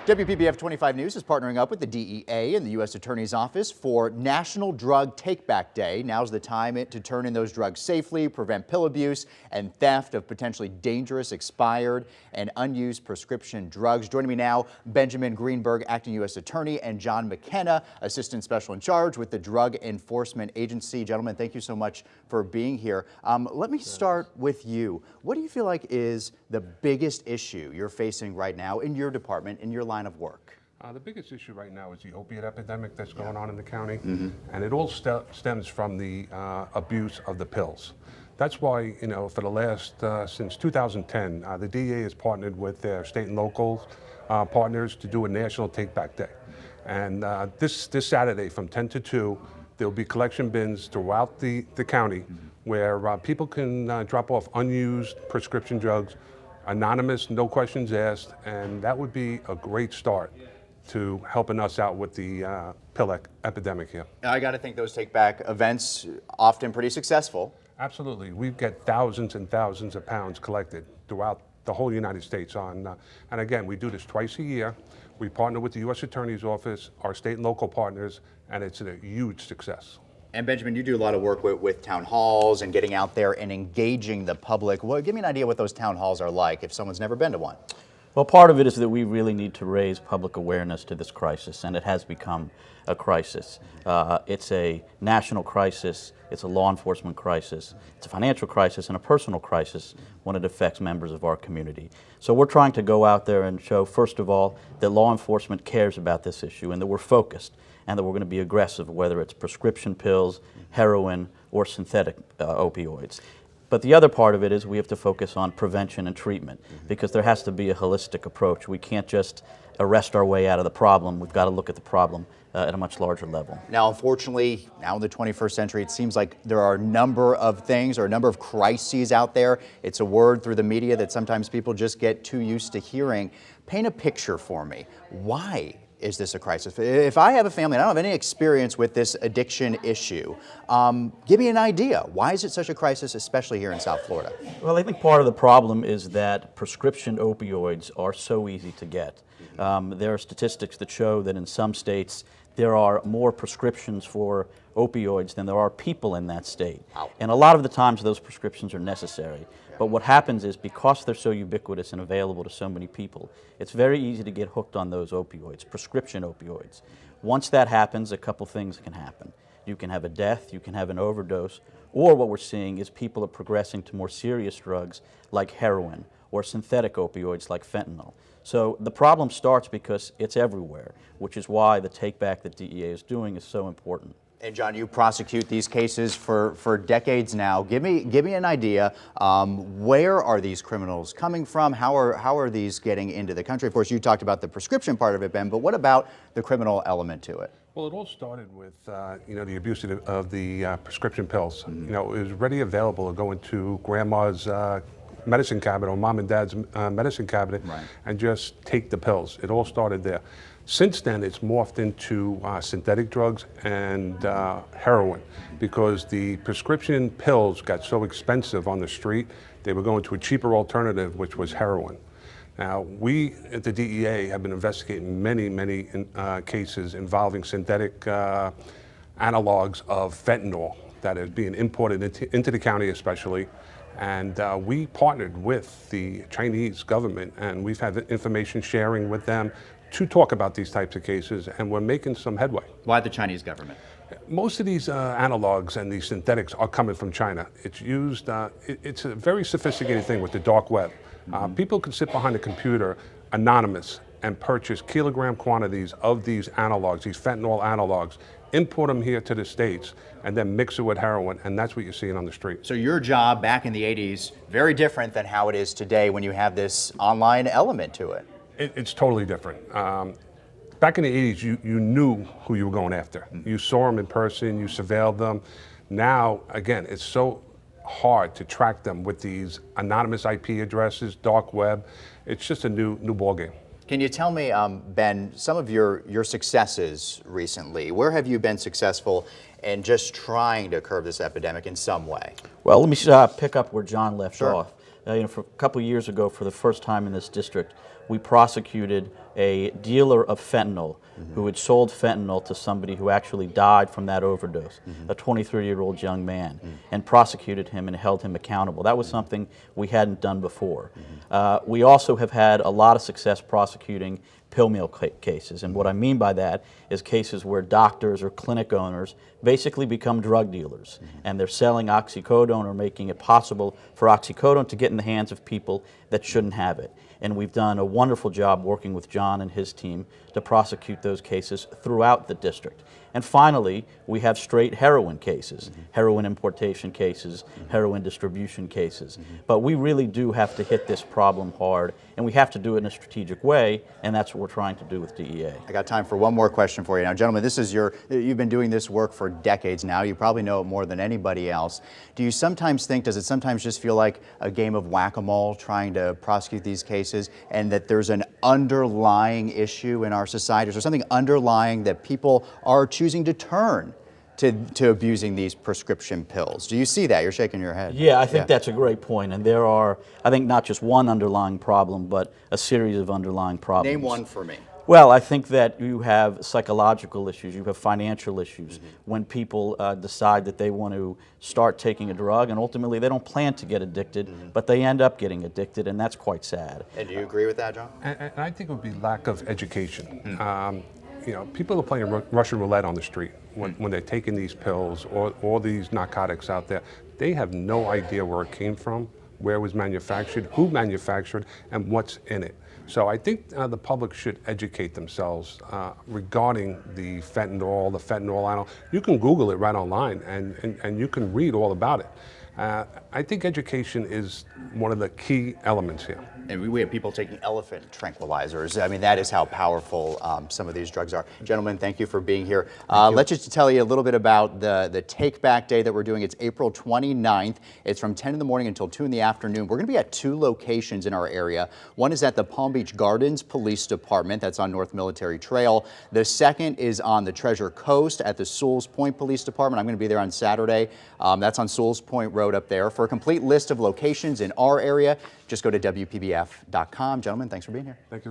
WPBF 25 News is partnering up with the DEA and the U.S. Attorney's Office for National Drug Take-Back Day. Now's the time to turn in those drugs safely, prevent pill abuse and theft of potentially dangerous, expired, and unused prescription drugs. Joining me now, Benjamin Greenberg, Acting U.S. Attorney, and John McKenna, Assistant Special in Charge with the Drug Enforcement Agency. Gentlemen, thank you so much for being here. Let me start with you. What do you feel like is the biggest issue you're facing right now in your department, in your line of work? The biggest issue right now is the opiate epidemic that's going on in the county, and it all stems from the abuse of the pills. That's why, for the last, since 2010, the DEA has partnered with their state and local partners to do a National Take-Back Day. And this Saturday from 10 to 2, there'll be collection bins throughout the county where people can drop off unused prescription drugs, anonymous, no questions asked, and that would be a great start to helping us out with the pill epidemic here. I got to think those take-back events often pretty successful. Absolutely. We get thousands and thousands of pounds collected throughout the whole United States and again, we do this twice a year. We partner with the U.S. Attorney's Office, our state and local partners, and it's a huge success. And Benjamin, you do a lot of work with town halls and getting out there and engaging the public. Well, give me an idea what those town halls are like if someone's never been to one. Well, part of it is that we really need to raise public awareness to this crisis, and it has become a crisis. It's a national crisis, it's a law enforcement crisis, it's a financial crisis, and a personal crisis when it affects members of our community. So we're trying to go out there and show, first of all, that law enforcement cares about this issue and that we're focused and that we're going to be aggressive, whether it's prescription pills, heroin, or synthetic opioids. But the other part of it is we have to focus on prevention and treatment because there has to be a holistic approach. We can't just arrest our way out of the problem. We've got to look at the problem at a much larger level. Now, unfortunately, now in the 21st century, it seems like there are a number of things or a number of crises out there. It's a word through the media that sometimes people just get too used to hearing. Paint a picture for me. Why is this a crisis? If I have a family and I don't have any experience with this addiction issue, give me an idea. Why is it such a crisis, especially here in South Florida? Well, I think part of the problem is that prescription opioids are so easy to get. There are statistics that show that in some states there are more prescriptions for opioids than there are people in that state. Wow. And a lot of the times those prescriptions are necessary. But what happens is because they're so ubiquitous and available to so many people, it's very easy to get hooked on those opioids, prescription opioids. Once that happens, a couple things can happen. You can have a death, you can have an overdose, or what we're seeing is people are progressing to more serious drugs like heroin or synthetic opioids like fentanyl. So the problem starts because it's everywhere, which is why the take-back that DEA is doing is so important. And John, you prosecute these cases for decades now. Give me an idea. Where are these criminals coming from? How are these getting into the country? Of course, you talked about the prescription part of it, Ben, but what about the criminal element to it? Well, it all started with the abuse of the prescription pills. It was readily available to go into grandma's medicine cabinet or mom and dad's medicine cabinet and just take the pills. It all started there. Since then, it's morphed into synthetic drugs and heroin because the prescription pills got so expensive on the street, they were going to a cheaper alternative, which was heroin. Now, we at the DEA have been investigating many cases involving synthetic analogs of fentanyl that is being imported into the county especially. And we partnered with the Chinese government and we've had information sharing with them to talk about these types of cases, and we're making some headway. Why the Chinese government? Most of these analogs and these synthetics are coming from China. It's used, it's a very sophisticated thing with the dark web. People can sit behind a computer, anonymous, and purchase kilogram quantities of these analogs, these fentanyl analogs, import them here to the States, and then mix it with heroin, and that's what you're seeing on the street. So your job back in the 80s, very different than how it is today when you have this online element to it. It's totally different. Back in the 80s, you knew who you were going after. You saw them in person, you surveilled them. Now, again, it's so hard to track them with these anonymous IP addresses, dark web. It's just a new ballgame. Can you tell me, Ben, some of your successes recently? Where have you been successful in just trying to curb this epidemic in some way? Well, let me pick up where John left off. for a couple of years ago, for the first time in this district, we prosecuted a dealer of fentanyl who had sold fentanyl to somebody who actually died from that overdose, a 23-year-old young man, and prosecuted him and held him accountable. That was something we hadn't done before. We also have had a lot of success prosecuting pill mill cases, and what I mean by that is cases where doctors or clinic owners basically become drug dealers, and they're selling oxycodone or making it possible for oxycodone to get in the hands of people that shouldn't have it. And we've done a wonderful job working with John and his team to prosecute those cases throughout the district. And finally, we have straight heroin cases, heroin importation cases, heroin distribution cases. But we really do have to hit this problem hard, and we have to do it in a strategic way, and that's what we're trying to do with DEA. I got time for one more question for you. Now, gentlemen, you've been doing this work for decades now. You probably know it more than anybody else. Do you sometimes think, does it sometimes just feel like a game of whack-a-mole trying to prosecute these cases, and that there's an underlying issue in our society? Is there something underlying that people are choosing to turn to abusing these prescription pills? Do you see that? You're shaking your head. Yeah, I think that's a great point. And there are, I think, not just one underlying problem, but a series of underlying problems. Name one for me. Well, I think that you have psychological issues, you have financial issues, when people decide that they want to start taking a drug, and ultimately they don't plan to get addicted, but they end up getting addicted, and that's quite sad. And do you agree with that, John? And I think it would be lack of education. You know, people are playing Russian roulette on the street when they're taking these pills or all these narcotics out there. They have no idea where it came from, where it was manufactured, who manufactured, and what's in it. So I think the public should educate themselves regarding the fentanyl anal. You can Google it right online, and you can read all about it. I think education is one of the key elements here. And we have people taking elephant tranquilizers. I mean, that is how powerful some of these drugs are. Gentlemen, thank you for being here. Let's just tell you a little bit about the Take Back Day that we're doing. It's April 29th. It's from 10 in the morning until 2 in the afternoon. We're going to be at 2 locations in our area. One is at the Palm Beach Gardens Police Department. That's on North Military Trail. The second is on the Treasure Coast at the Sewells Point Police Department. I'm going to be there on Saturday. That's on Sewells Point Road up there. For a complete list of locations in our area, just go to WPBF.com. Gentlemen, thanks for being here. Thank you.